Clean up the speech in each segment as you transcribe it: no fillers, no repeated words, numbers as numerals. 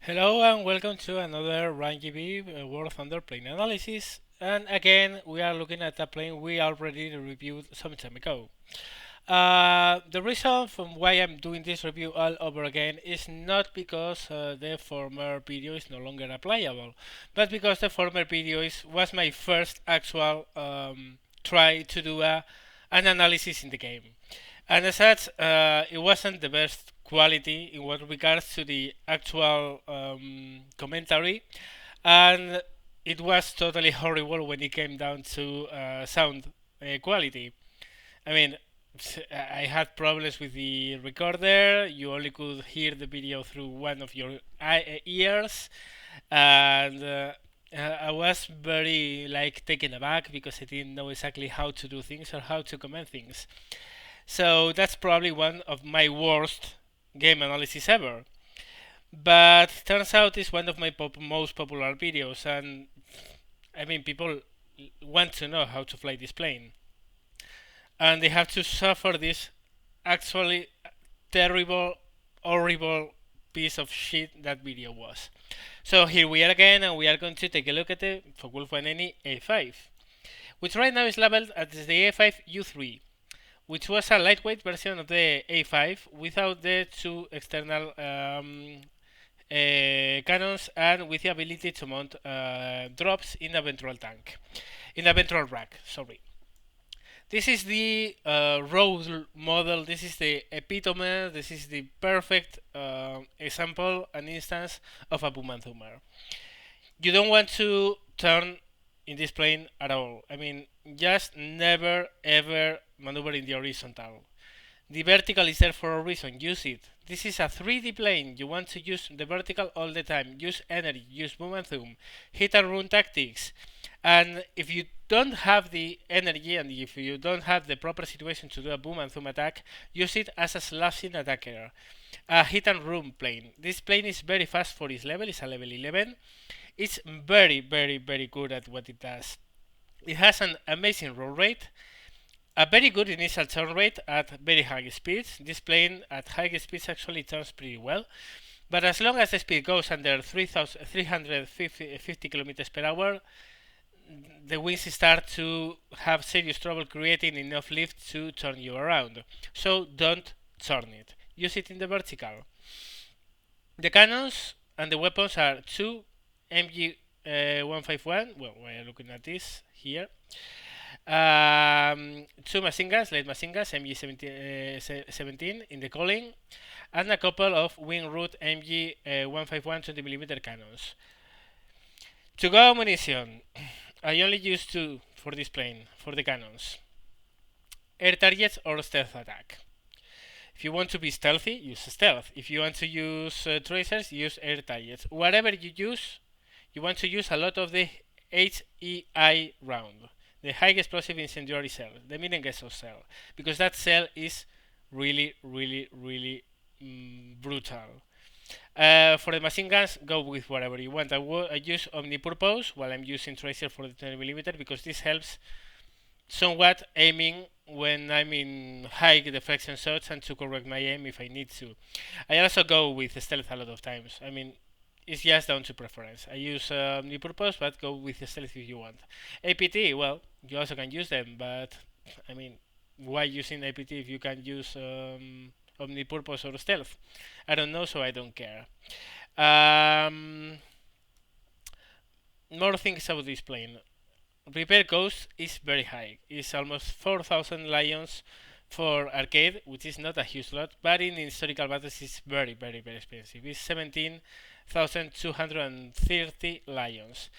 Hello and welcome to another RunGB War Thunder plane analysis. And again, we are looking at a plane we already reviewed some time ago. The reason from why I'm doing this review all over again is not because the former video is no longer applicable, but because the former video was my first actual try to do an analysis in the game. And as such, it wasn't the best quality in what regards to the actual commentary, and it was totally horrible when it came down to sound quality. I mean, I had problems with the recorder. You only could hear the video through one of your ears, and I was very taken aback because I didn't know exactly how to do things or how to comment things. So that's probably one of my worst game analysis ever. But turns out it's one of my most popular videos, and I mean people want to know how to fly this plane, and they have to suffer this actually terrible, horrible piece of shit that video was. So here we are again, and we are going to take a look at the Fw190A5, which right now is labeled as the A5 U3, which was a lightweight version of the A5 without the two external cannons and with the ability to mount drops in a ventral tank, in a ventral rack. Sorry. This is the role model. This is the epitome. This is the perfect example, an instance of a boom and zoomer. You don't want to turn in this plane at all. I mean, just never ever maneuver in the horizontal. The vertical is there for a reason. Use it. This is a 3D plane. You want to use the vertical all the time. Use energy. Use boom and zoom. Hit and run tactics. And if you don't have the energy and if you don't have the proper situation to do a boom and zoom attack, use it as a slashing attacker. A hit and run plane. This plane is very fast for its level. It's a level 11. It's very, very, very good at what it does. It has an amazing roll rate, a very good initial turn rate at very high speeds. This plane at high speeds actually turns pretty well, but as long as the speed goes under 350 kilometers per hour, the wings start to have serious trouble creating enough lift to turn you around. So don't turn it. Use it in the vertical. The cannons and the weapons are two MG151. Well, we are looking at this here. Two machine guns, light machine guns, MG17 in the calling, and a couple of Wingroot MG151 20mm cannons. To go ammunition, I only use two for this plane, for the cannons. Air targets or stealth attack. If you want to be stealthy, use stealth. If you want to use tracers, use air targets. Whatever you use, you want to use a lot of the HEI round, the high explosive incendiary cell, the Minengeso cell, because that cell is really, really, really brutal. For the machine guns, go with whatever you want. I use omnipurpose while I'm using tracer for the 20mm because this helps somewhat aiming when I'm in high deflection shots and to correct my aim if I need to. I also go with stealth a lot of times. I mean, it's just down to preference. I use omnipurpose, but go with the stealth if you want. APT, well, you also can use them, but I mean, why using APT if you can use omnipurpose or stealth? I don't know, so I don't care. More things about this plane. Repair cost is very high. It's almost 4,000 lions for arcade, which is not a huge lot, but in historical battles it's very, very, very expensive. It's 17,230 lions.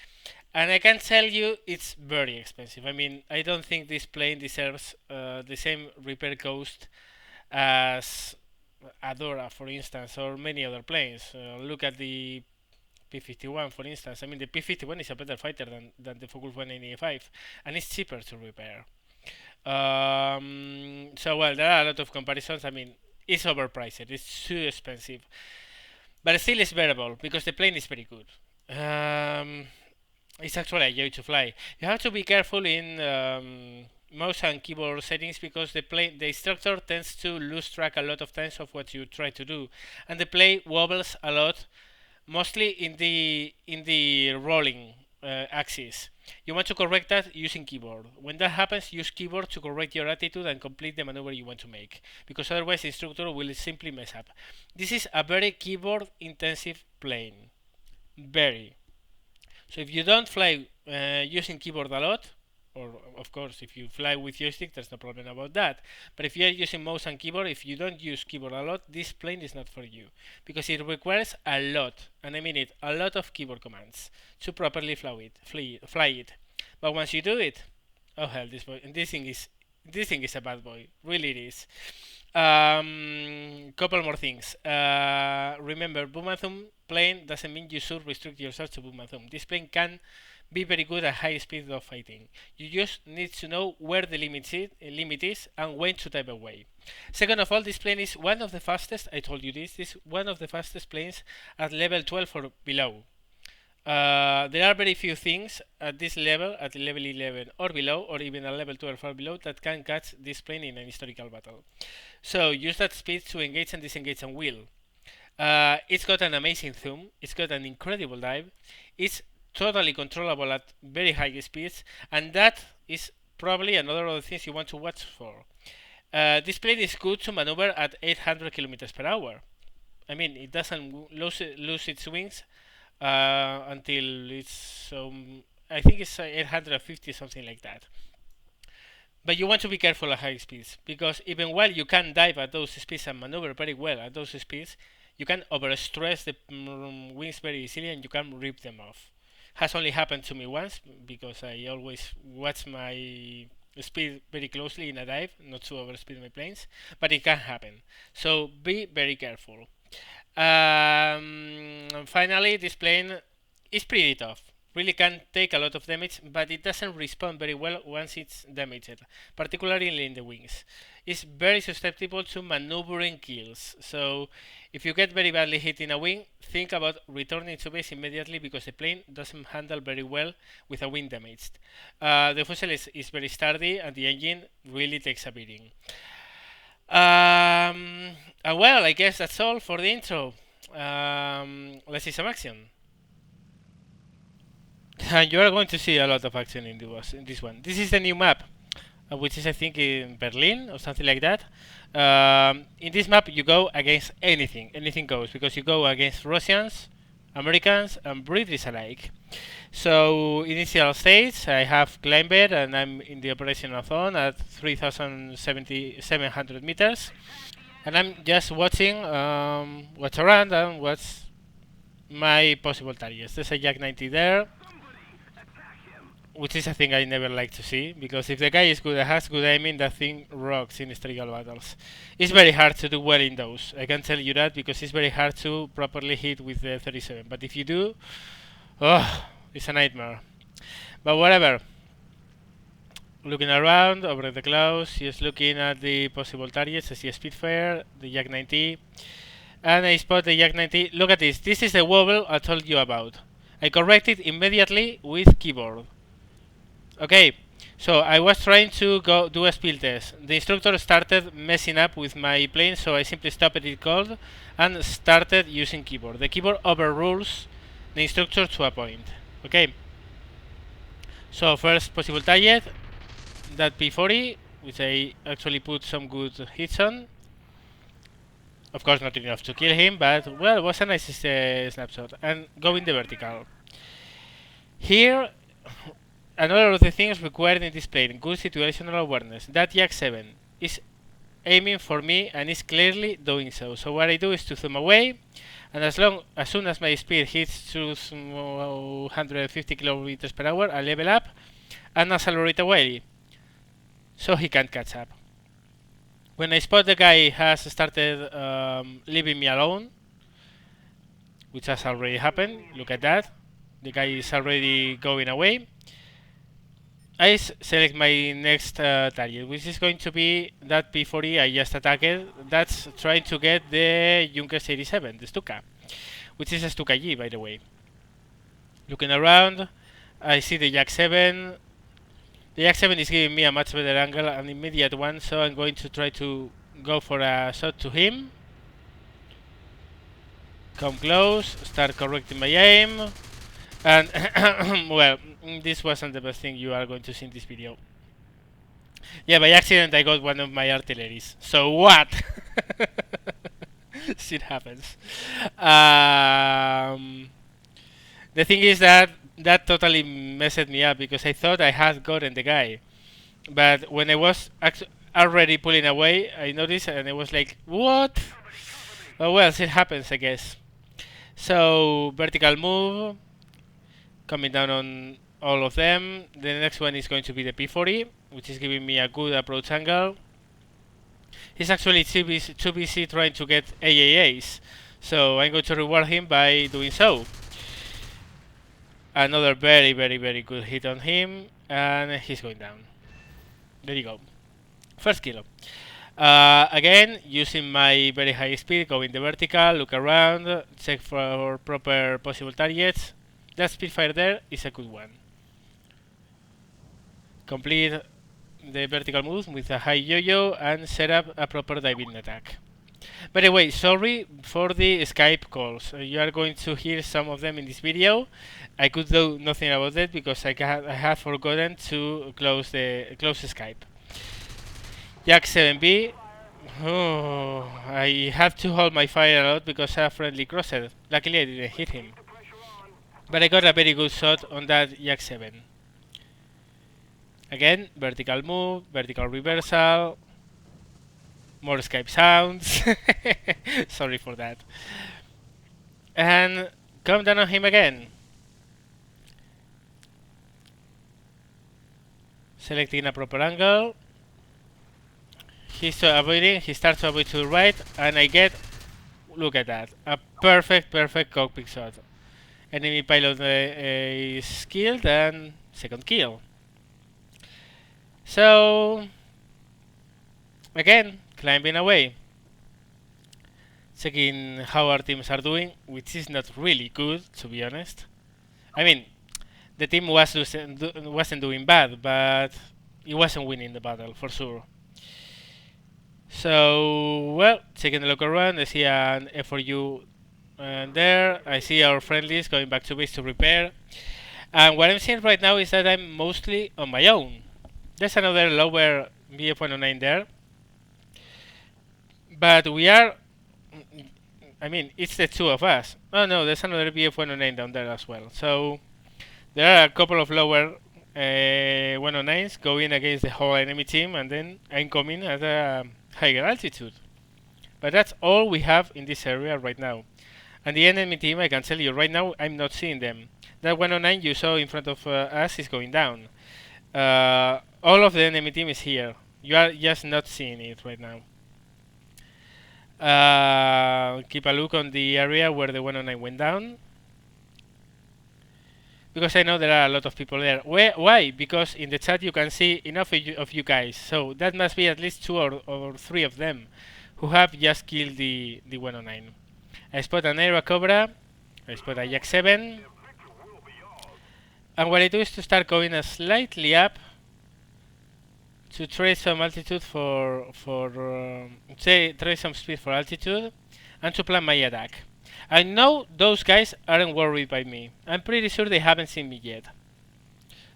And I can tell you it's very expensive. I mean, I don't think this plane deserves the same repair cost as Adora, for instance, or many other planes. Look at the P51, for instance. I mean, the P51 is a better fighter than the Fw190A5, and it's cheaper to repair. So, well, there are a lot of comparisons. I mean, it's overpriced, it's too expensive, but still it's bearable because the plane is very good. It's actually a joy to fly. You have to be careful in mouse and keyboard settings because the instructor tends to lose track a lot of times of what you try to do, and the plane wobbles a lot mostly in the rolling axis. You want to correct that using keyboard. When that happens, use keyboard to correct your attitude and complete the maneuver you want to make, because otherwise the instructor will simply mess up. This is a very keyboard intensive plane. Very. So if you don't fly using keyboard a lot, or of course if you fly with joystick, there's no problem about that. But if you are using mouse and keyboard, if you don't use keyboard a lot, this plane is not for you, because it requires a lot, and I mean it, a lot of keyboard commands to properly fly it. But once you do it, oh hell, this thing is a bad boy. Really it is. Couple more things. Remember, boom and thumb plane doesn't mean you should restrict yourself to boom and thumb. This plane can be very good at high speed of fighting. You just need to know where the limit is and when to dive away. Second of all, this plane is one of the fastest. I told you this is one of the fastest planes at level 12 or below. There are very few things at this level, at level 11 or below, or even at level 12 or below, that can catch this plane in an historical battle. So use that speed to engage and disengage and wheel. It's got an amazing zoom, it's got an incredible dive, it's totally controllable at very high speeds, and that is probably another of the things you want to watch for. This plane is good to maneuver at 800 kilometers per hour. I mean, it doesn't lose its wings until it's I think it's 850, something like that. But you want to be careful at high speeds, because even while you can dive at those speeds and maneuver very well at those speeds, you can overstress the wings very easily and you can rip them off. Has only happened to me once, because I always watch my speed very closely in a dive, not to overspeed my planes, but it can happen. So be very careful. Finally, this plane is pretty tough. Really can take a lot of damage, but it doesn't respond very well once it's damaged, particularly in the wings. It's very susceptible to maneuvering kills, so if you get very badly hit in a wing, think about returning to base immediately, because the plane doesn't handle very well with a wing damaged. The fuselage is very sturdy and the engine really takes a beating. Well, I guess that's all for the intro. Let's see some action. And you are going to see a lot of action in this one. This is the new map, which is I think in Berlin or something like that. In this map you go against anything goes, because you go against Russians, Americans and British alike. So initial stage, I have climbed and I'm in the operational zone at 3,700 meters, and I'm just watching what's around and what's my possible targets. There's a Jak 90 there, which is a thing I never like to see, because if the guy is good and has good aiming, that thing rocks in historical battles. It's very hard to do well in those, I can tell you that, because it's very hard to properly hit with the 37. But if you do, oh, it's a nightmare. But whatever. Looking around over the clouds, just looking at the possible targets. I see a Spitfire, the Jak 90, and I spot the Jak 90. Look at this. This is the wobble I told you about. I correct it immediately with keyboard. Okay, so I was trying to go do a speed test. The instructor started messing up with my plane, so I simply stopped it cold and started using keyboard. The keyboard overrules the instructor to a point. Okay, so first possible target, that P40, which I actually put some good hits on. Of course not enough to kill him, but well, it was a nice snapshot. And going the vertical. Here, another of the things required in this plane, good situational awareness. That Jak 7 is aiming for me and is clearly doing so. So what I do is to zoom away, and as soon as my speed hits 250 kilometers per hour, I level up and accelerate away, so he can't catch up. When I spot the guy has started leaving me alone, which has already happened, look at that, the guy is already going away, I select my next target, which is going to be that P40 I just attacked. That's trying to get the Junkers 87, the Stuka, which is a Stuka G, by the way. Looking around, I see the Jak 7. The Jak 7 is giving me a much better angle, an immediate one, so I'm going to try to go for a shot to him. Come close, start correcting my aim, and well, this wasn't the best thing you are going to see in this video. Yeah, by accident I got one of my artilleries. So what? Shit happens. The thing is that that totally messed me up because I thought I had gotten the guy, but when I was already pulling away, I noticed and I was like, what? Oh well, shit happens, I guess. So vertical move, coming down on all of them. The next one is going to be the P40, which is giving me a good approach angle. He's actually too busy trying to get AAAs, so I'm going to reward him by doing so. Another very good hit on him, and he's going down. There you go. First kill. Again, using my very high speed, go in the vertical, look around, check for proper possible targets. That Spitfire there is a good one. Complete the vertical move with a high yo-yo and set up a proper diving attack. By the way, sorry for the Skype calls. You are going to hear some of them in this video. I could do nothing about that because I had forgotten to close Skype. Jak 7B. Oh, I have to hold my fire a lot because I have friendly crossed. Luckily I didn't hit him. But I got a very good shot on that Jak 7. Again, vertical move, vertical reversal, more Skype sounds. Sorry for that. And come down on him again. Selecting a proper angle. He's avoiding, he starts to avoid to the right, and I get, look at that, a perfect cockpit shot. Enemy pilot is killed, and second kill. So, again, climbing away. Checking how our teams are doing, which is not really good, to be honest. I mean, the team wasn't doing bad, but it wasn't winning the battle, for sure. So, well, checking the local run, I see an F4U there. I see our friendlies going back to base to repair. And what I'm seeing right now is that I'm mostly on my own. There's another lower Fw190 there. But we are... I mean, it's the two of us. Oh no, there's another Fw190 down there as well. So, there are a couple of lower 109s going against the whole enemy team, and then I'm coming at a higher altitude. But that's all we have in this area right now. And the enemy team, I can tell you right now, I'm not seeing them. That 109 you saw in front of us is going down. All of the enemy team is here. You are just not seeing it right now. Keep a look on the area where the 109 went down. Because I know there are a lot of people there. Why? Because in the chat you can see enough of you guys. So that must be at least 2 or 3 of them who have just killed the 109. I spot an Aero Cobra. I spot a Jak 7. And what I do is to start going slightly up to trade some altitude trade some speed for altitude and to plan my attack. I know those guys aren't worried by me. I'm pretty sure they haven't seen me yet.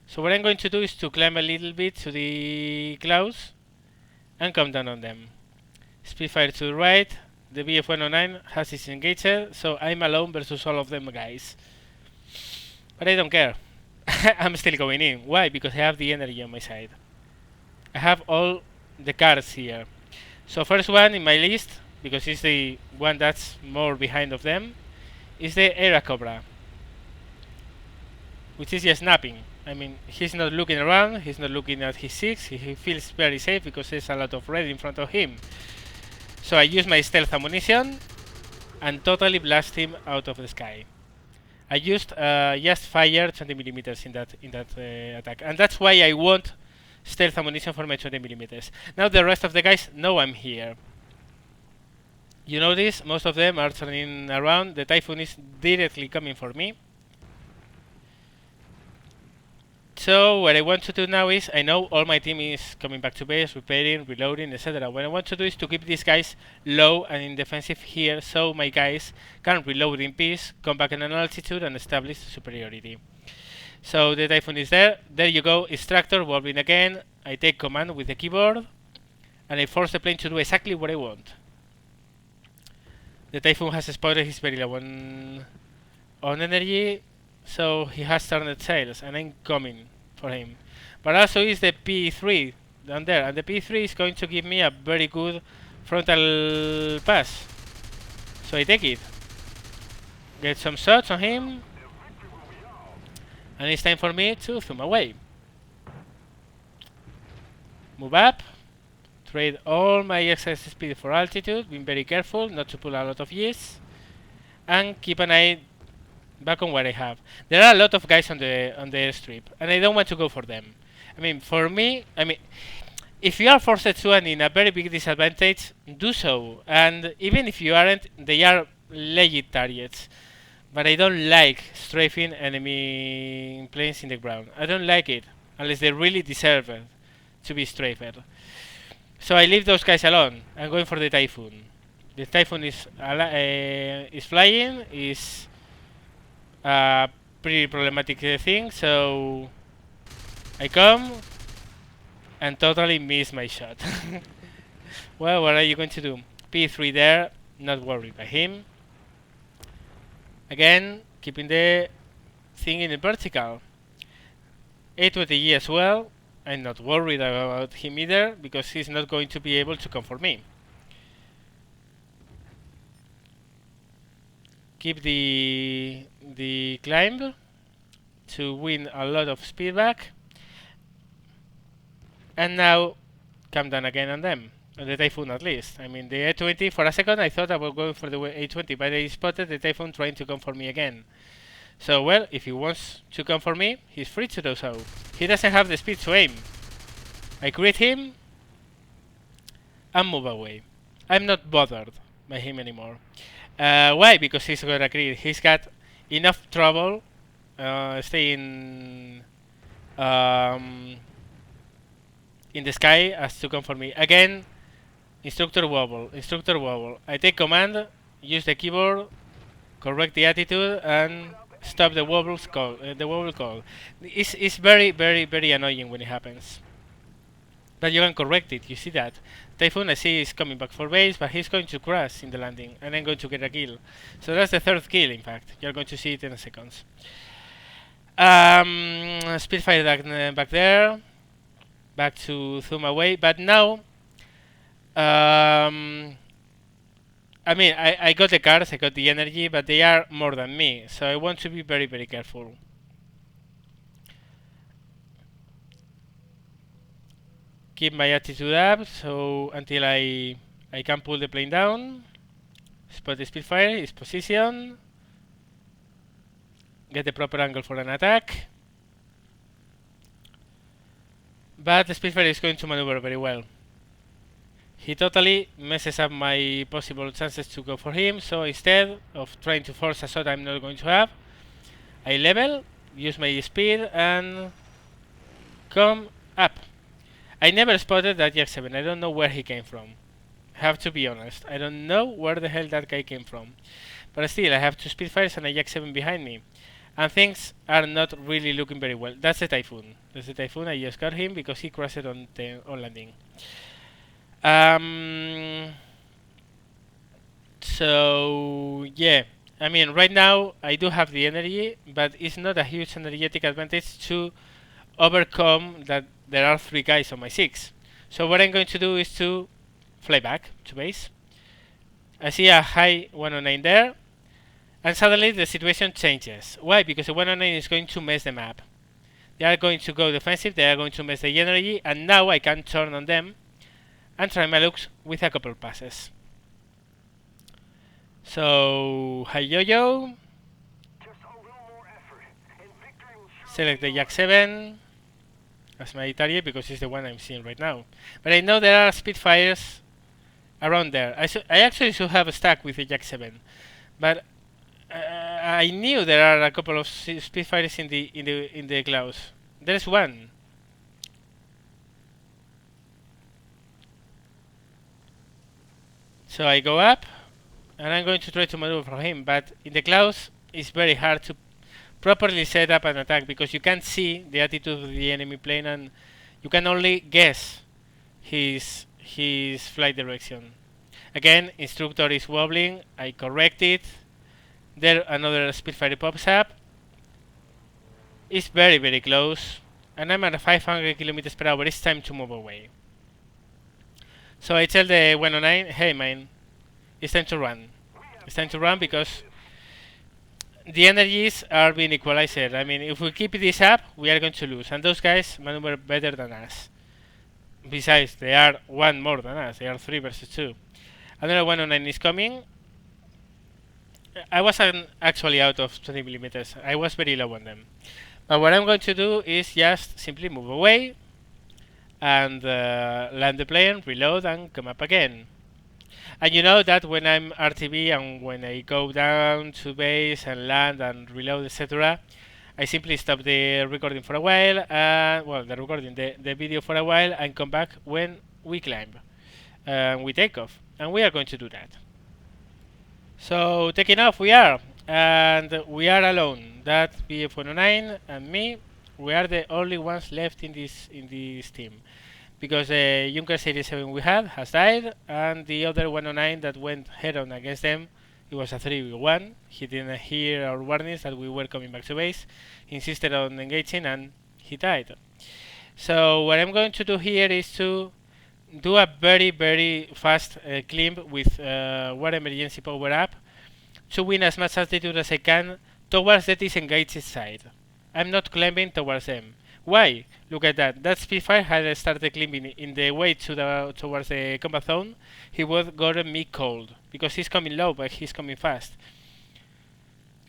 So what I'm going to do is to climb a little bit to the clouds and come down on them. Spitfire to the right. The Fw190 has disengaged, so I'm alone versus all of them guys. But I don't care. I'm still going in. Why? Because I have the energy on my side. I have all the cards here. So first one in my list, because it's the one that's more behind of them, is the Aero Cobra, which is just snapping. I mean, he's not looking around, he's not looking at his 6, he feels very safe because there's a lot of red in front of him. So I use my stealth ammunition and totally blast him out of the sky. I used just fire 20mm in that attack, and that's why I want stealth ammunition for my 20mm. Now the rest of the guys know I'm here. You notice most of them are turning around. The Typhoon is directly coming for me. So what I want to do now is, I know all my team is coming back to base, repairing, reloading, etc. What I want to do is to keep these guys low and in defensive here, so my guys can reload in peace, come back in an altitude, and establish superiority. So the Typhoon is there. There you go, Extractor, wobbling again. I take command with the keyboard, and I force the plane to do exactly what I want. The Typhoon has spotted his very low on energy, so he has turned sails, and I'm coming for him. But also is the P3 down there, and the P3 is going to give me a very good frontal pass. So I take it. Get some shots on him, and it's time for me to zoom away. Move up. Trade all my excess speed for altitude, being very careful not to pull a lot of Gs, and keep an eye back on what I have. There are a lot of guys on the airstrip, and I don't want to go for them. I mean, for me, if you are forced to and in a very big disadvantage, do so. And even if you aren't, they are legit targets. But I don't like strafing enemy planes in the ground. I don't like it, unless they really deserve it to be strafed. So I leave those guys alone. I'm going for the Typhoon. The Typhoon is flying, is a pretty problematic thing, so I come and totally miss my shot. Well, what are you going to do? P3 there, not worried by him. Again, keeping the thing in the vertical. A20G as well. I'm not worried about him either, because he's not going to be able to come for me. Keep the climb to win a lot of speed back. And now come down again on them. On the Typhoon at least. I mean, the A20, for a second I thought I was going for the A20, but I spotted the Typhoon trying to come for me again. So, well, if he wants to come for me, he's free to do so. He doesn't have the speed to aim. I crit him and move away. I'm not bothered by him anymore. Why? Because he's got a crit. He's got enough trouble staying in the sky as to come for me. Again, instructor wobble. I take command, use the keyboard, correct the attitude, and stop the wobble call. It's very, very, very annoying when it happens. But you can correct it, you see that. Typhoon, I see, is coming back for base, but he's going to crash in the landing, and I'm going to get a kill. So that's the third kill, in fact. You're going to see it in seconds. Spitfire back there. Back to zoom away, but now I mean, I got the cars, I got the energy, but they are more than me, so I want to be very, very careful. Keep my attitude up, so until I can pull the plane down. Spot the Spitfire, its position. Get the proper angle for an attack. But the Spitfire is going to maneuver very well. He totally messes up my possible chances to go for him, so instead of trying to force a shot I'm not going to have, I level, use my speed, and come up. I never spotted that Jak-7. I don't know where he came from. I have to be honest. I don't know where the hell that guy came from. But still, I have 2 Spitfires and a Jak-7 behind me. And things are not really looking very well. That's the Typhoon. I just got him because he crashed on landing. So yeah, I mean, right now I do have the energy, but it's not a huge energetic advantage to overcome that there are 3 guys on my 6. So what I'm going to do is to fly back to base. I see a high 109 there, and suddenly the situation changes. Why? Because the 109 is going to mess the map. They are going to go defensive, they are going to mess the energy, and now I can turn on them and try my looks with a couple passes. So, hi yo-yo. Select the Jak-7 as my target because it's the one I'm seeing right now. But I know there are Spitfires around there. I actually should have a stack with the Jak-7, but I knew there are a couple of Spitfires in the clouds. There's one. So I go up, and I'm going to try to maneuver for him, but in the clouds it's very hard to properly set up an attack because you can't see the attitude of the enemy plane and you can only guess his flight direction. Again, instructor is wobbling, I correct it. There another Spitfire pops up. It's very very close, and I'm at 500 kilometers per hour. It's time to move away. So I tell the 109, hey man, it's time to run. It's time to run because the energies are being equalized. I mean, if we keep this up, we are going to lose, and those guys maneuver better than us. Besides, they are one more than us. They are 3 versus 2. Another 109 is coming. I wasn't actually out of 20 millimeters. I was very low on them. But what I'm going to do is just simply move away and land the plane, reload, and come up again. And you know that when I'm RTV and when I go down to base and land and reload, etc., I simply stop the recording for a while, well, the video for a while, and come back when we climb. We take off, and we are going to do that. So taking off we are, and we are alone. That Fw190 and me, we are the only ones left in this team, because the Junkers 87 we had has died, and the other 109 that went head-on against them, it was a 3v1. He didn't hear our warnings that we were coming back to base, he insisted on engaging, and he died. So what I'm going to do here is to do a very very fast climb with one emergency power up to win as much altitude as I can towards the disengaged side. I'm not climbing towards them. Why? Look at that. That Spitfire had started climbing in the way towards the combat zone. He would gotten me cold because he's coming low, but he's coming fast.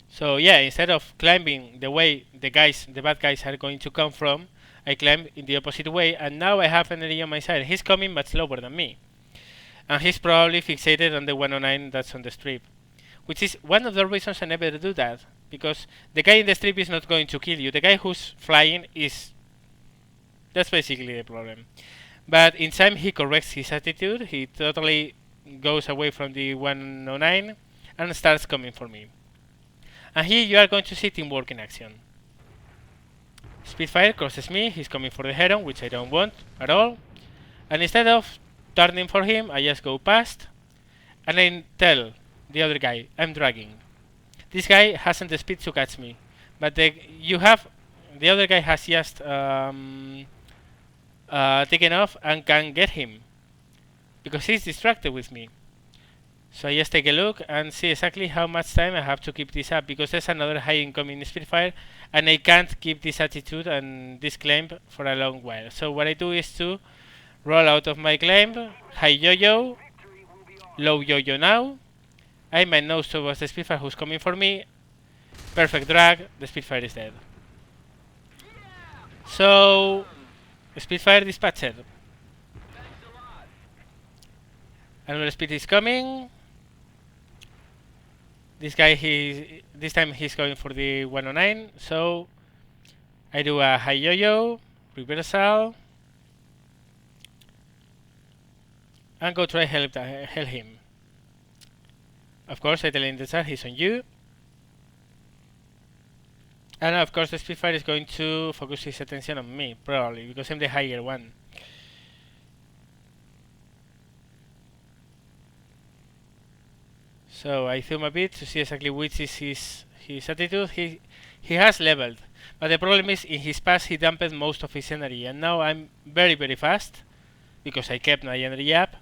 So yeah, instead of climbing the way the bad guys are going to come from, I climb in the opposite way, and now I have energy on my side. He's coming much slower than me, and he's probably fixated on the 109 that's on the strip, which is one of the reasons I never do that, because the guy in the strip is not going to kill you. The guy who's flying is... that's basically the problem. But in time he corrects his attitude, he totally goes away from the 109 and starts coming for me. And here you are going to see teamwork in action. Spitfire crosses me, he's coming for the head-on, which I don't want at all. And instead of turning for him, I just go past, and I tell the other guy, I'm dragging. This guy hasn't the speed to catch me, but the other guy has just taken off and can get him, because he's distracted with me. So I just take a look and see exactly how much time I have to keep this up, because there's another high incoming Spitfire and I can't keep this attitude and this climb for a long while. So what I do is to roll out of my climb, high yo-yo, low yo-yo now, aim my nose towards the Spitfire who's coming for me, perfect drag, the Spitfire is dead. So, Spitfire dispatched. Another Spit is coming. This guy, this time he's going for the 109, so I do a high yo-yo, reversal, and go try help him. Of course, I tell him the chat he's on you, and of course the Spitfire is going to focus his attention on me, probably because I'm the higher one. So I zoom a bit to see exactly which is his attitude. He has leveled, but the problem is in his pass he dumped most of his energy, and now I'm very very fast because I kept my energy up,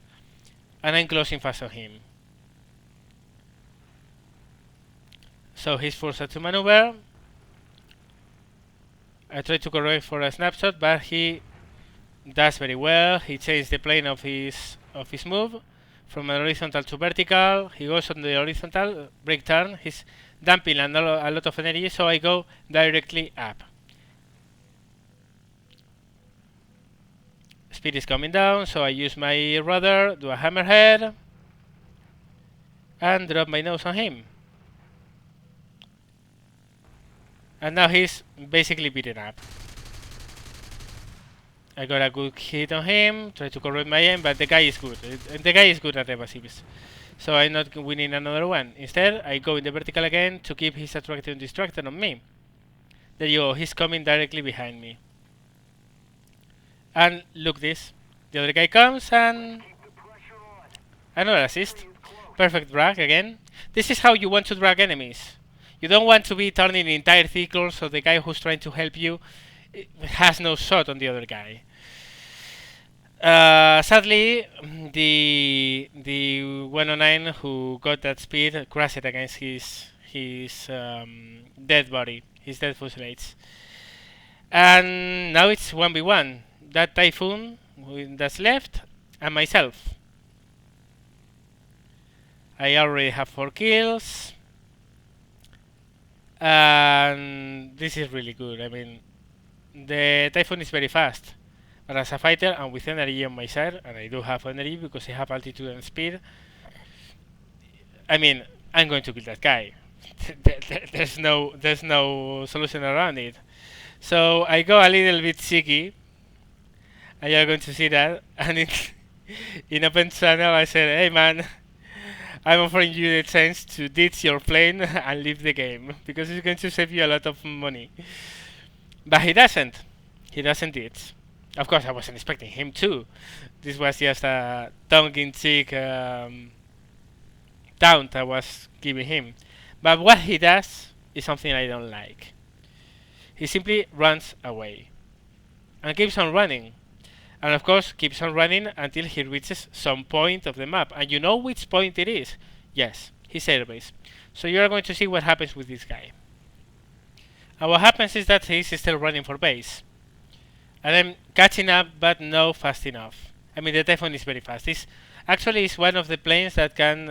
and I'm closing fast on him. So he's forced to maneuver. I try to correct for a snapshot, but he does very well. He changed the plane of his move from horizontal to vertical. He goes on the horizontal, break turn, he's dumping a lot of energy, so I go directly up. Speed is coming down, so I use my rudder, do a hammerhead, and drop my nose on him. And now he's basically beaten up. I got a good hit on him, try to correct my aim, but the guy is good. The guy is good at evasives. So I'm not winning another one. Instead, I go in the vertical again to keep his attractive and distracted on me. There you go, he's coming directly behind me. And look this. The other guy comes and another assist. Perfect drag again. This is how you want to drag enemies. You don't want to be turning entire cycles so the guy who's trying to help you has no shot on the other guy. Sadly, the 109 who got that speed crashed against his dead body, his dead fusilates. And now it's 1v1. That Typhoon that's left and myself. I already have 4 kills. And this is really good. I mean, the Typhoon is very fast. But as a fighter and with energy on my side, and I do have energy because I have altitude and speed, I mean, I'm going to kill that guy. There's no solution around it. So I go a little bit cheeky, and you're going to see that. And in open channel, I said, "Hey man, I'm offering you the chance to ditch your plane and leave the game because it's going to save you a lot of money." But he doesn't. He doesn't ditch. Of course, I wasn't expecting him to. This was just a tongue-in-cheek taunt I was giving him. But what he does is something I don't like. He simply runs away and keeps on running. And of course, keeps on running until he reaches some point of the map. And you know which point it is? Yes, his airbase. So you are going to see what happens with this guy. And what happens is that he's still running for base. And I'm catching up, but no fast enough. I mean, the Typhoon is very fast. It's one of the planes that can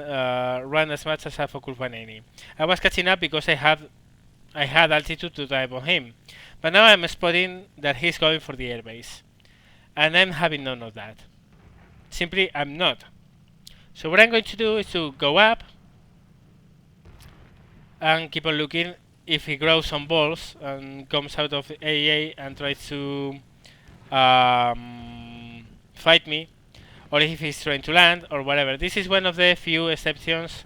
run as much as a Fw190. I was catching up because I had altitude to dive on him. But now I'm spotting that he's going for the airbase. And I'm having none of that. Simply, I'm not. So what I'm going to do is to go up and keep on looking if he grows some balls and comes out of AA and tries to fight me, or if he's trying to land or whatever. This is one of the few exceptions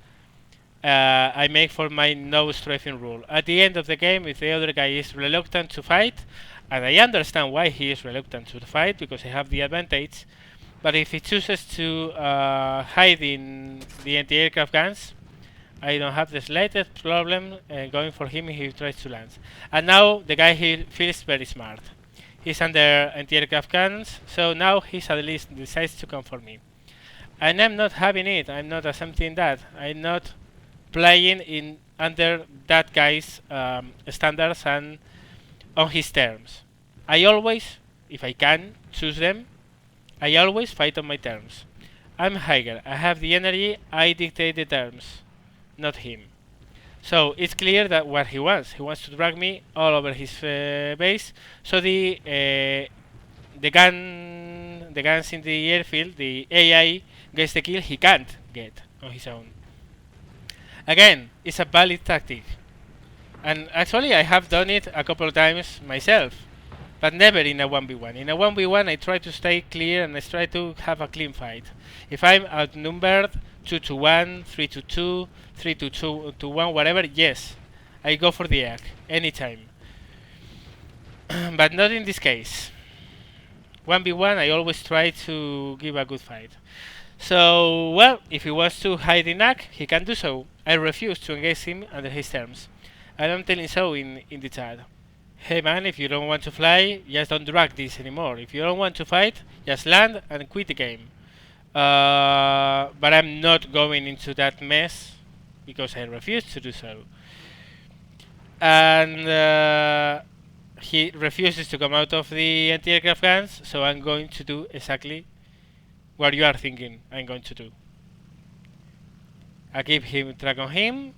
I make for my no strafing rule. At the end of the game, if the other guy is reluctant to fight, and I understand why he is reluctant to fight because I have the advantage, but if he chooses to hide in the anti-aircraft guns, I don't have the slightest problem going for him if he tries to land. And now the guy here feels very smart. He's under anti-aircraft guns, so now he's at least decides to come for me. And I'm not having it. I'm not accepting that. I'm not playing in under that guy's standards and on his terms. I always, if I can choose them, I always fight on my terms. I'm higher. I have the energy. I dictate the terms, not him. So it's clear that what he wants to drag me all over his base. So the guns in the airfield, the AI gets the kill he can't get on his own. Again, it's a valid tactic, and actually I have done it a couple of times myself, but never in a 1v1. In a 1v1 I try to stay clear and I try to have a clean fight. If I'm outnumbered 2-1, 3-2, 3-2-1, whatever, yes, I go for the egg anytime. But not in this case. 1v1 I always try to give a good fight. So, well, if he wants to hide in AG, he can do so. I refuse to engage him under his terms. And I'm telling so in the chat. Hey man, if you don't want to fly, just don't drag this anymore. If you don't want to fight, just land and quit the game. But I'm not going into that mess because I refuse to do so. And he refuses to come out of the anti-aircraft guns, so I'm going to do exactly what you are thinking I'm going to do. I keep him track on him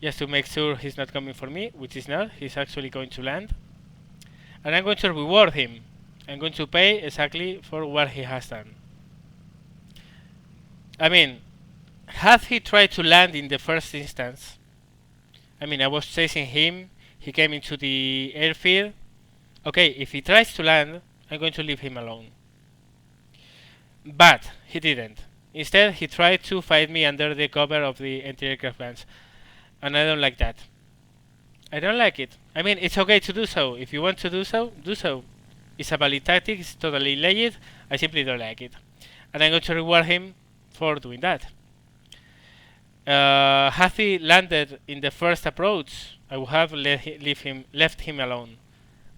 just to make sure he's not coming for me, which is not. He's actually going to land, and I'm going to reward him. I'm going to pay exactly for what he has done. I mean, had he tried to land in the first instance, I mean, I was chasing him, he came into the airfield. Okay, if he tries to land, I'm going to leave him alone. But he didn't. Instead, he tried to fight me under the cover of the anti-aircraft guns, and I don't like that. I don't like it. I mean, it's okay to do so. If you want to do so, do so. It's a valid tactic, it's totally legit. I simply don't like it. And I'm going to reward him for doing that. Had he landed in the first approach, I would have left him alone.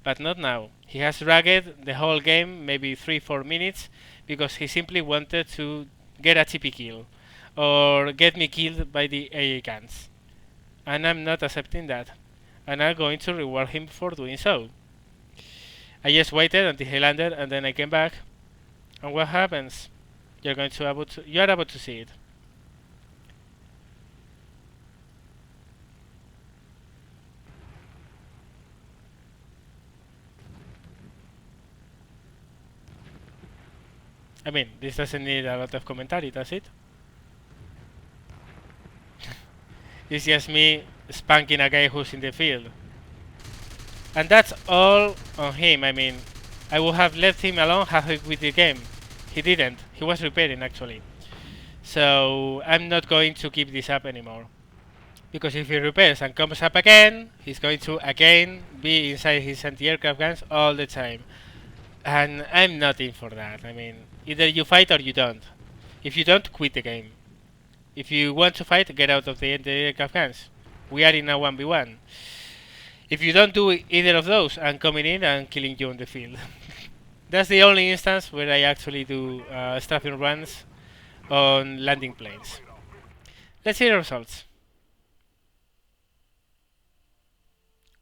But not now. He has dragged the whole game, maybe 3-4 minutes, because he simply wanted to get a TP kill or get me killed by the AA guns. And I'm not accepting that. And I'm going to reward him for doing so. I just waited until he landed and then I came back. And what happens? You are about to see it. I mean, this doesn't need a lot of commentary, does it? It's just me spanking a guy who's in the field. And that's all on him. I mean, I would have left him alone halfway with the game. He didn't. He was repairing actually. So I'm not going to keep this up anymore. Because if he repairs and comes up again, he's going to again be inside his anti-aircraft guns all the time. And I'm not in for that. I mean, either you fight or you don't. If you don't, quit the game. If you want to fight, get out of the anti-aircraft guns. We are in a 1v1. If you don't do either of those, I'm coming in and killing you on the field. That's the only instance where I actually do strafing runs on landing planes. Let's see the results.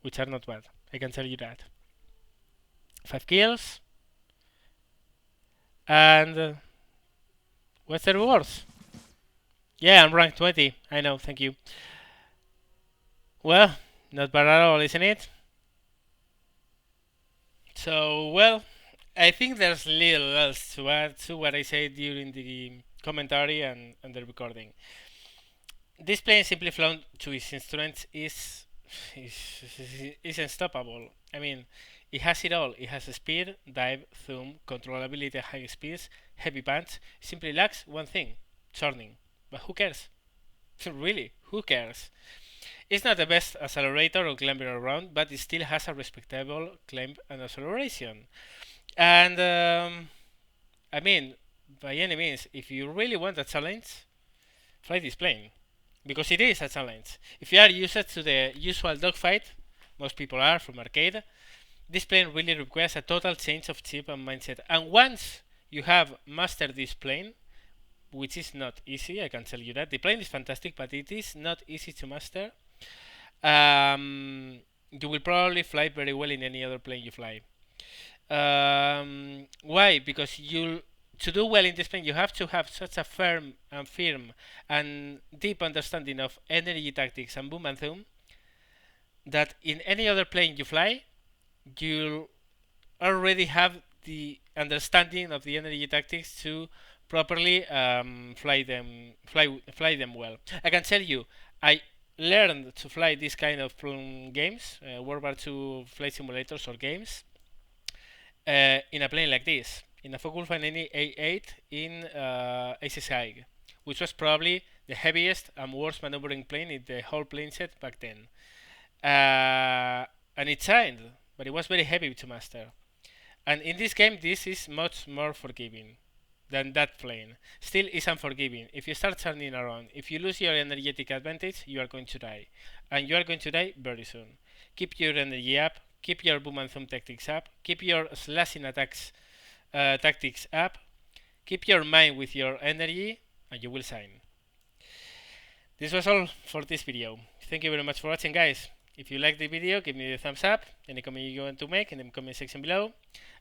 Which are not bad, I can tell you that. 5 kills. And what's the rewards? Yeah, I'm rank 20. I know, thank you. Well, not bad at all, isn't it? So, well, I think there's little else to add to what I said during the commentary and the recording. This plane simply flown to its instruments is unstoppable. I mean, it has it all. It has speed, dive, zoom, controllability at high speeds, heavy punch. It simply lacks one thing, turning. But who cares? Really, who cares? It's not the best accelerator or climbing around, but it still has a respectable climb and acceleration. And I mean, by any means, if you really want a challenge, fly this plane. Because it is a challenge. If you are used to the usual dogfight, most people are from arcade, this plane really requires a total change of chip and mindset. And once you have mastered this plane, which is not easy, I can tell you that. The plane is fantastic, but it is not easy to master. You will probably fly very well in any other plane you fly. Why? Because to do well in this plane, you have to have such a firm and deep understanding of energy tactics and boom and zoom that in any other plane you fly, you'll already have the understanding of the energy tactics to properly fly them well. I can tell you, I learned to fly this kind of games, World War II flight simulators or games, in a plane like this, in a Fw190A5 in ACCI, which was probably the heaviest and worst maneuvering plane in the whole plane set back then. And it shined, but it was very heavy to master. And in this game, this is much more forgiving than that plane. Still is unforgiving. If you start turning around, if you lose your energetic advantage, you are going to die. And you are going to die very soon. Keep your energy up, keep your boom and zoom tactics up, keep your slashing attacks tactics up, keep your mind with your energy, and you will shine. This was all for this video. Thank you very much for watching, guys. If you like the video, give me the thumbs up, any comment you want to make in the comment section below.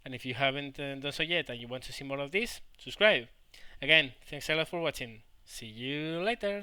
And if you haven't done so yet and you want to see more of this, subscribe. Again, thanks a lot for watching. See you later.